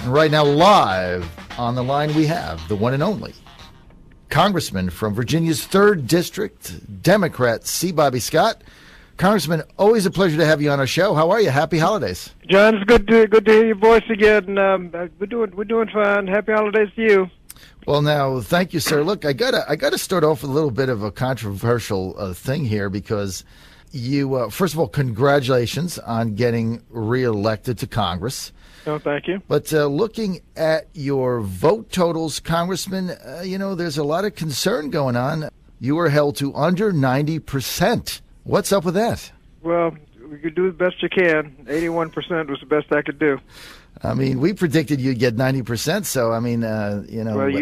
And right now, live on the line, we have the one and only Congressman from Virginia's 3rd District, Democrat C. Bobby Scott. Congressman, always a pleasure to have you on our show. How are you? Happy holidays. John, it's good to hear your voice again. We're doing fine. Happy holidays to you. Well, now, thank you, sir. Look, I gotta start off with a little bit of a controversial thing here because you, first of all, congratulations on getting reelected to Congress. Oh, thank you. But looking at your vote totals, Congressman, there's a lot of concern going on. You were held to under 90%. What's up with that? Well, we could do the best you can. 81% was the best I could do. I mean, we predicted you'd get 90%. So I mean,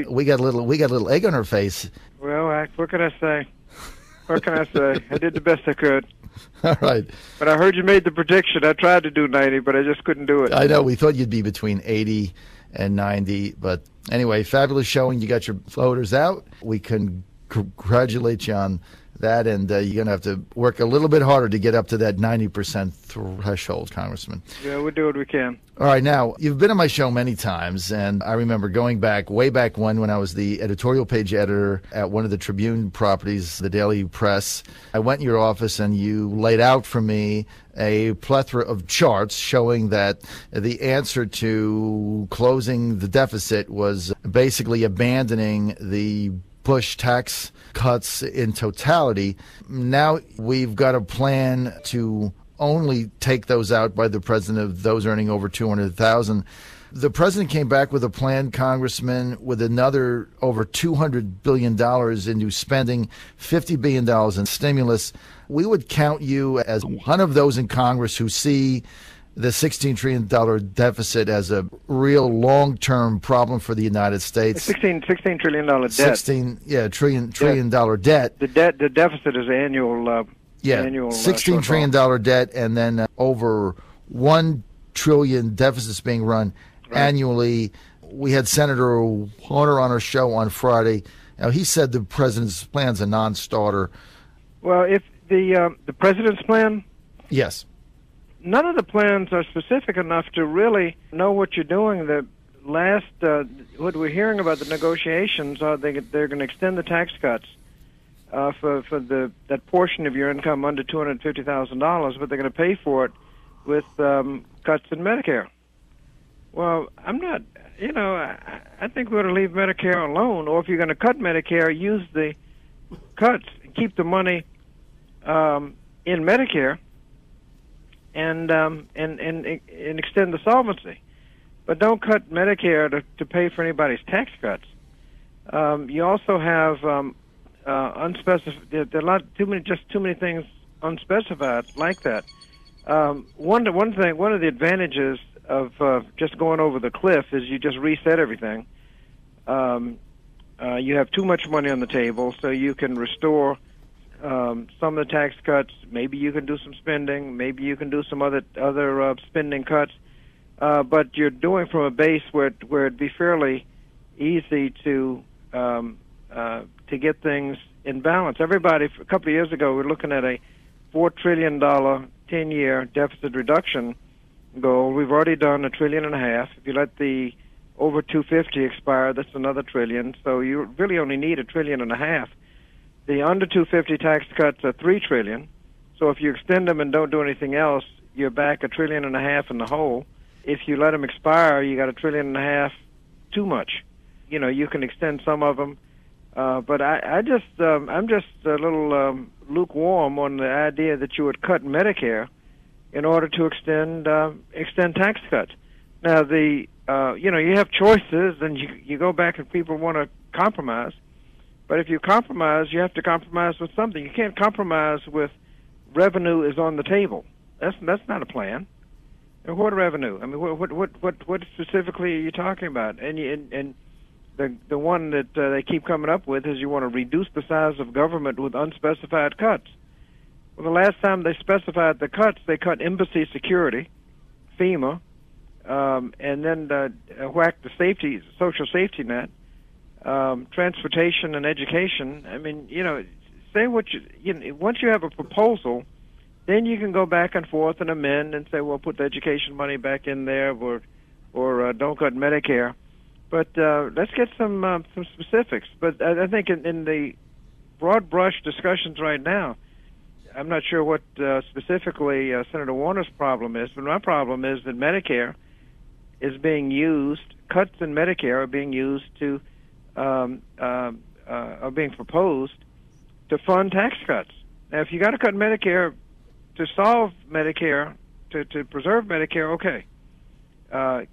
we got a little egg on our face. Well, what can I say? What can I say? I did the best I could. All right. But I heard you made the prediction. I tried to do 90, but I just couldn't do it. I know. We thought you'd be between 80 and 90. But anyway, fabulous showing. You got your voters out. We can congratulate you on that, and you're going to have to work a little bit harder to get up to that 90% threshold, Congressman. Yeah, we'll do what we can. All right, now, you've been on my show many times, and I remember going back, way back when I was the editorial page editor at one of the Tribune properties, the Daily Press. I went in your office, and you laid out for me a plethora of charts showing that the answer to closing the deficit was basically abandoning the Bush tax cuts in totality. Now we've got a plan to only take those out by the president of those earning over $200,000. The president came back with a plan, Congressman, with another over $200 billion into spending, $50 billion in stimulus. We would count you as one of those in Congress who see the $16 trillion deficit as a real long-term problem for the United States. $16 trillion debt. Trillion dollar debt. The deficit is annual. $16 trillion debt, and then over $1 trillion deficits being run annually. We had Senator Warner on our show on Friday. Now, he said the president's plan's a non-starter. Well, if the president's plan? Yes. None of the plans are specific enough to really know what you're doing. The last, what we're hearing about the negotiations are they're going to extend the tax cuts for that portion of your income under $250,000, but they're going to pay for it with cuts in Medicare. Well, I'm not, I think we ought to leave Medicare alone, or if you're going to cut Medicare, use the cuts and keep the money in Medicare and extend the solvency. But don't cut Medicare to pay for anybody's tax cuts. You also have unspecified. There are too many things unspecified like that. One of the advantages of just going over the cliff is you just reset everything. You have too much money on the table, so you can restore some of the tax cuts. Maybe you can do some spending. Maybe you can do some other spending cuts. But you're doing from a base where it'd be fairly easy to get things in balance. Everybody, a couple of years ago, we were looking at a $4 trillion 10-year deficit reduction goal. We've already done $1.5 trillion. If you let the over 250 expire, that's another $1 trillion. So you really only need $1.5 trillion. The under 250 tax cuts are $3 trillion. So if you extend them and don't do anything else, you're back $1.5 trillion in the hole. If you let them expire, you got $1.5 trillion too much. You can extend some of them, but I'm just a little lukewarm on the idea that you would cut Medicare in order to extend tax cuts. Now you have choices, and you go back and people want to compromise. But if you compromise, you have to compromise with something. You can't compromise with revenue is on the table. That's not a plan. And what revenue? I mean, what specifically are you talking about? And the one that they keep coming up with is you want to reduce the size of government with unspecified cuts. Well, the last time they specified the cuts, they cut embassy security, FEMA, and then whacked the social safety net. Transportation and education. I mean, say what once you have a proposal, then you can go back and forth and amend and say, well, put the education money back in there. We'll or don't cut Medicare. But let's get some specifics. But I think in the broad brush discussions right now, I'm not sure what specifically Senator Warner's problem is, but my problem is that Medicare is being used, cuts in Medicare are being used to, are being proposed to fund tax cuts. Now, if you got to cut Medicare to solve Medicare, to preserve Medicare, okay.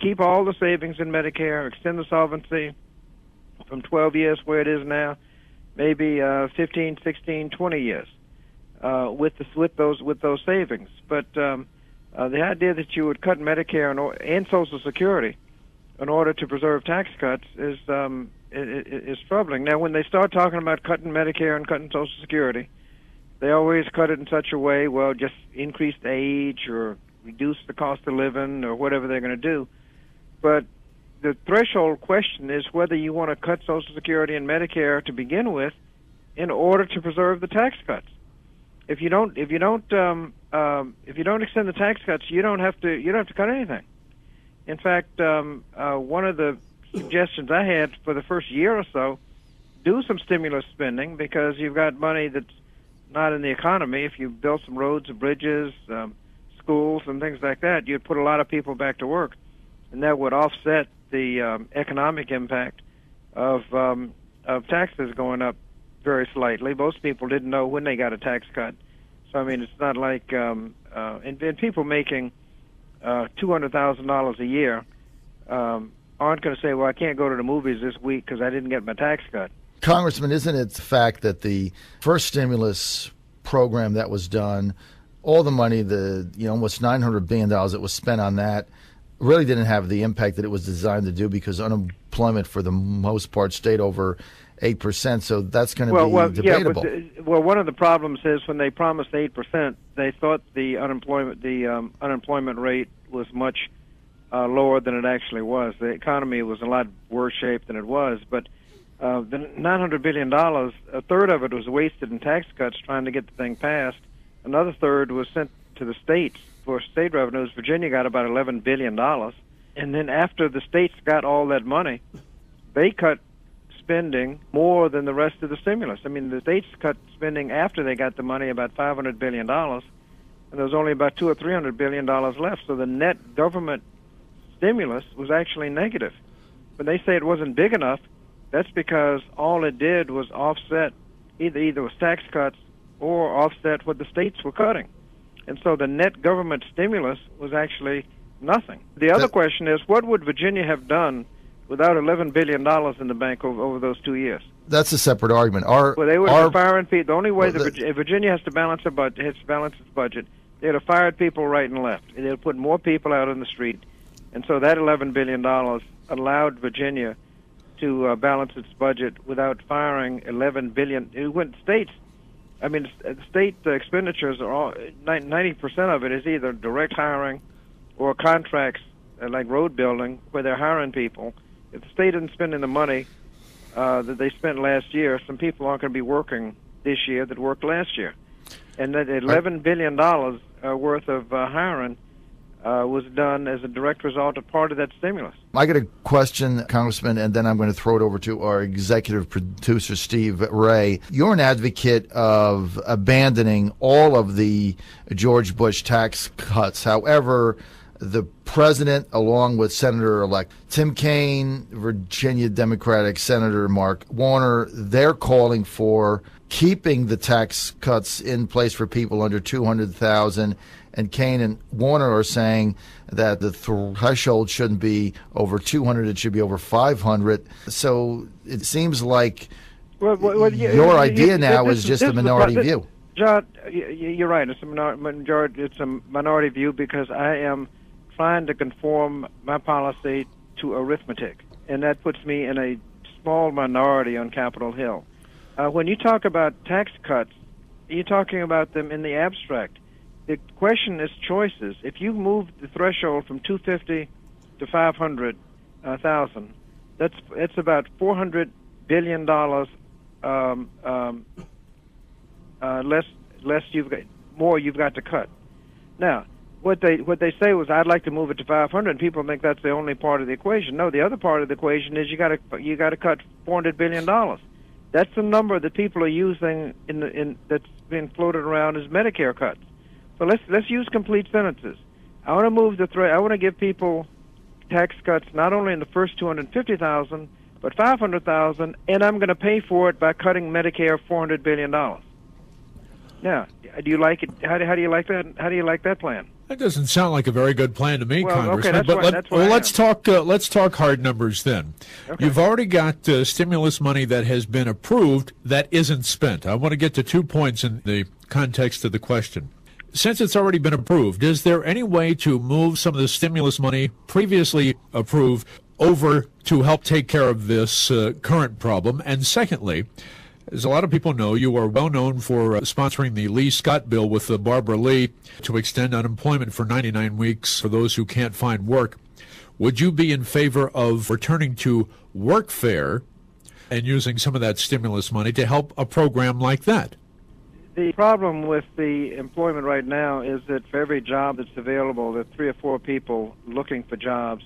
Keep all the savings in Medicare, extend the solvency from 12 years where it is now, maybe 15, 16, 20 years with those savings. But the idea that you would cut Medicare and Social Security in order to preserve tax cuts is troubling. Now, when they start talking about cutting Medicare and cutting Social Security, they always cut it in such a way, well, just increase the age or reduce the cost of living or whatever they're going to do. But the threshold question is whether you want to cut Social Security and Medicare to begin with in order to preserve the tax cuts. If you don't extend the tax cuts, you don't have to cut anything. In fact, one of the suggestions I had for the first year or so, do some stimulus spending because you've got money that's not in the economy. If you build some roads and bridges, schools and things like that, you'd put a lot of people back to work, and that would offset the economic impact of taxes going up very slightly. Most people didn't know when they got a tax cut, so I mean it's not like and people making $200,000 a year aren't going to say, well, I can't go to the movies this week because I didn't get my tax cut. Congressman, isn't it the fact that the first stimulus program that was done, all the money, almost $900 billion that was spent on that, really didn't have the impact that it was designed to do because unemployment for the most part stayed over 8%. So that's going to be debatable. Yeah, but one of the problems is when they promised 8%, they thought the unemployment rate was much lower than it actually was. The economy was in a lot worse shape than it was, but the $900 billion, a third of it was wasted in tax cuts trying to get the thing passed. Another third was sent to the states for state revenues. Virginia got about $11 billion. And then after the states got all that money, they cut spending more than the rest of the stimulus. I mean, the states cut spending after they got the money about $500 billion, and there was only about $200 or $300 billion left. So the net government stimulus was actually negative. When they say it wasn't big enough, that's because all it did was offset either was tax cuts or offset what the states were cutting. And so the net government stimulus was actually nothing. The other question is, what would Virginia have done without $11 billion in the bank over those 2 years? That's a separate argument. They would have fired people. The only way Virginia has to balance its budget, they would have fired people right and left. They would have put more people out on the street. And so that $11 billion allowed Virginia to balance its budget without firing $11 billion. It went states. I mean, state expenditures are all 90% of it is either direct hiring or contracts like road building where they're hiring people. If the state isn't spending the money that they spent last year, some people aren't going to be working this year that worked last year. And that $11 billion worth of hiring was done as a direct result of part of that stimulus. I got a question, Congressman, and then I'm going to throw it over to our executive producer, Steve Ray. You're an advocate of abandoning all of the George Bush tax cuts. However, the president, along with Senator-elect Tim Kaine, Virginia Democratic Senator Mark Warner, they're calling for keeping the tax cuts in place for people under $200,000. And Kaine and Warner are saying that the threshold shouldn't be over 200; it should be over 500. So it seems like your idea now is just a minority view. John, you're right. It's a majority. It's a minority view because I am trying to conform my policy to arithmetic, and that puts me in a small minority on Capitol Hill. When you talk about tax cuts, you're talking about them in the abstract. The question is choices. If you move the threshold from 250 to 500,000, that's about $400 billion less you've got to cut. Now, what they say was, I'd like to move it to 500, and people think that's the only part of the equation. No, the other part of the equation is you got to cut $400 billion. That's the number that people are using that's being floated around as Medicare cuts. So let's use complete sentences. I want to move the thread. I want to give people tax cuts not only in the first 250,000, but 500,000, and I'm going to pay for it by cutting Medicare $400 billion. Now, do you like it? How do you like that? How do you like that plan? That doesn't sound like a very good plan to me, Well, Congressman. okay, Let's talk hard numbers then. Okay. You've already got stimulus money that has been approved that isn't spent. I want to get to 2 points in the context of the question. Since it's already been approved, is there any way to move some of the stimulus money previously approved over to help take care of this current problem? And secondly, as a lot of people know, you are well known for sponsoring the Lee Scott bill with Barbara Lee to extend unemployment for 99 weeks for those who can't find work. Would you be in favor of returning to workfare and using some of that stimulus money to help a program like that? The problem with the employment right now is that for every job that's available, there are 3 or 4 people looking for jobs.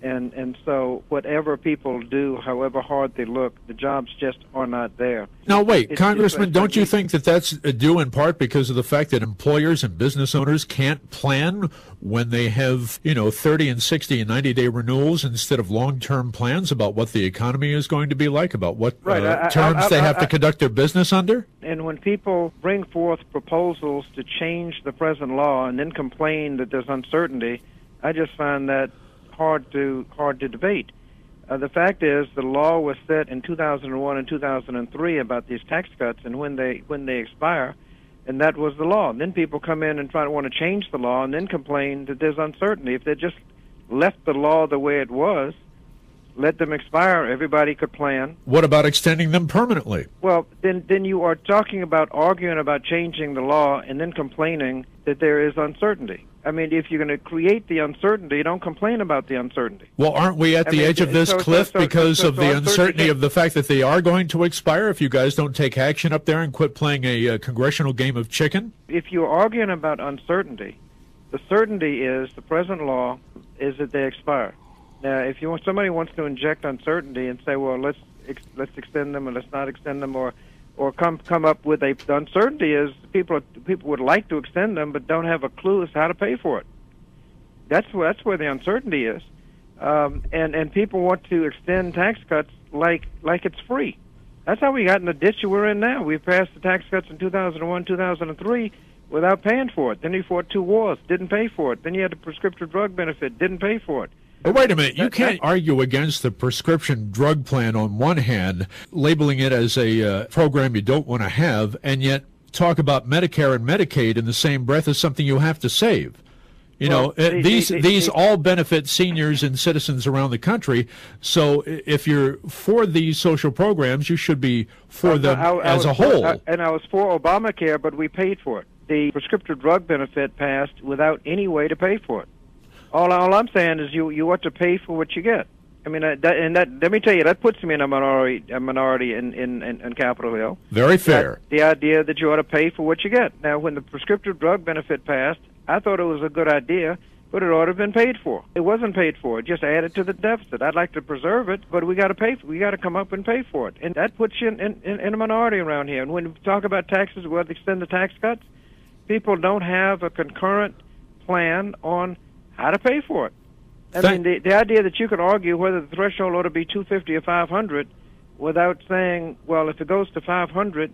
And so whatever people do, however hard they look, the jobs just are not there. Now, wait, Congressman, don't you think that that's due in part because of the fact that employers and business owners can't plan when they have, 30 and 60 and 90-day renewals instead of long-term plans about what the economy is going to be like, about what terms they have to conduct their business under? And when people bring forth proposals to change the present law and then complain that there's uncertainty, I just find that hard to debate. The fact is, the law was set in 2001 and 2003 about these tax cuts and when they expire, and that was the law. And then people come in and want to change the law and then complain that there's uncertainty. If they just left the law the way it was, let them expire, everybody could plan. What about extending them permanently? Well, then you are talking about arguing about changing the law and then complaining that there is uncertainty. I mean, if you're going to create the uncertainty, don't complain about the uncertainty. Well, aren't we at the edge of this cliff because of the uncertainty of the fact that they are going to expire if you guys don't take action up there and quit playing a congressional game of chicken? If you're arguing about uncertainty, the certainty is the present law is that they expire. Now, if somebody wants to inject uncertainty and say, well, let's extend them or let's not extend them, or come up with the uncertainty is people would like to extend them but don't have a clue as to how to pay for it. That's where the uncertainty is, and people want to extend tax cuts like it's free. That's how we got in the ditch we're in now. We passed the tax cuts in 2001, 2003 without paying for it. Then we fought 2 wars, didn't pay for it. Then you had the prescription drug benefit, didn't pay for it. But wait a minute, you can't argue against the prescription drug plan on one hand, labeling it as a program you don't want to have, and yet talk about Medicare and Medicaid in the same breath as something you have to save. These all benefit seniors and citizens around the country, so if you're for these social programs, you should be for them as a whole. I was for Obamacare, but we paid for it. The prescription drug benefit passed without any way to pay for it. All I'm saying is you ought to pay for what you get. I mean, let me tell you, that puts me in a minority in Capitol Hill. Very fair. The idea that you ought to pay for what you get. Now, when the prescriptive drug benefit passed, I thought it was a good idea, but it ought to have been paid for. It wasn't paid for. It just added to the deficit. I'd like to preserve it, but we got to pay. We got to come up and pay for it, and that puts you in a minority around here. And when we talk about taxes, we have to extend the tax cuts. People don't have a concurrent plan on how to pay for it. I mean, the idea that you could argue whether the threshold ought to be 250 or 500 without saying, well, if it goes to 500,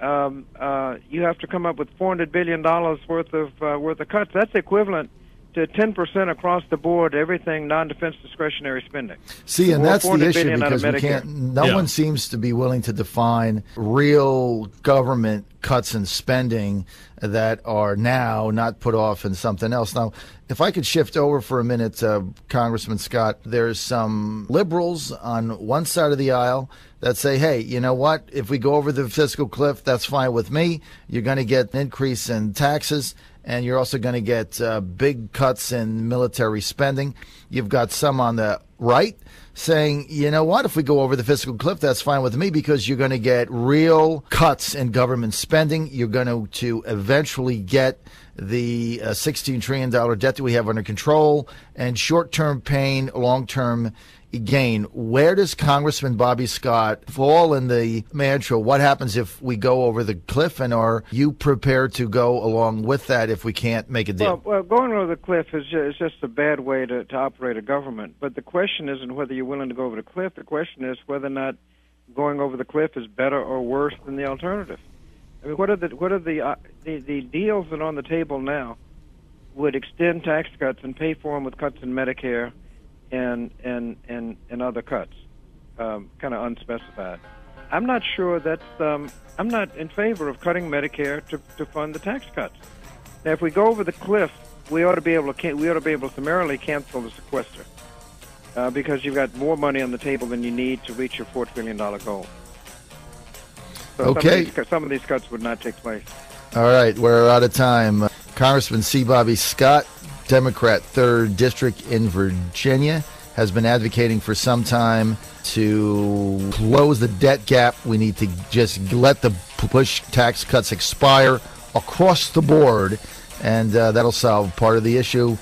you have to come up with $400 billion worth of cuts. That's equivalent to 10% across the board, everything non-defense discretionary spending. See, and that's the issue because no one seems to be willing to define real government cuts in spending that are now not put off in something else. Now, if I could shift over for a minute, Congressman Scott, there's some liberals on one side of the aisle that say, hey, you know what? If we go over the fiscal cliff, that's fine with me. You're going to get an increase in taxes, and you're also going to get big cuts in military spending. You've got some on the right saying, you know what, if we go over the fiscal cliff, that's fine with me because you're going to get real cuts in government spending. You're going to eventually get the $16 trillion debt that we have under control, and short-term pain, long-term gain. Where does Congressman Bobby Scott fall in the mantra? What happens if we go over the cliff, and are you prepared to go along with that if we can't make a deal? Well, going over the cliff is just a bad way to operate a government. But the question isn't whether you're willing to go over the cliff. The question is whether or not going over the cliff is better or worse than the alternative. I mean, what are the deals that are on the table now would extend tax cuts and pay for them with cuts in Medicare and other cuts, kind of unspecified. I'm not sure that's. I'm not in favor of cutting Medicare to fund the tax cuts. Now, if we go over the cliff, we ought to be able to summarily cancel the sequester because you've got more money on the table than you need to reach your $4 trillion goal. So okay. Some of these cuts would not take place. All right, we're out of time. Congressman C. Bobby Scott, Democrat, 3rd District in Virginia, has been advocating for some time to close the debt gap. We need to just let the push tax cuts expire across the board, and that'll solve part of the issue.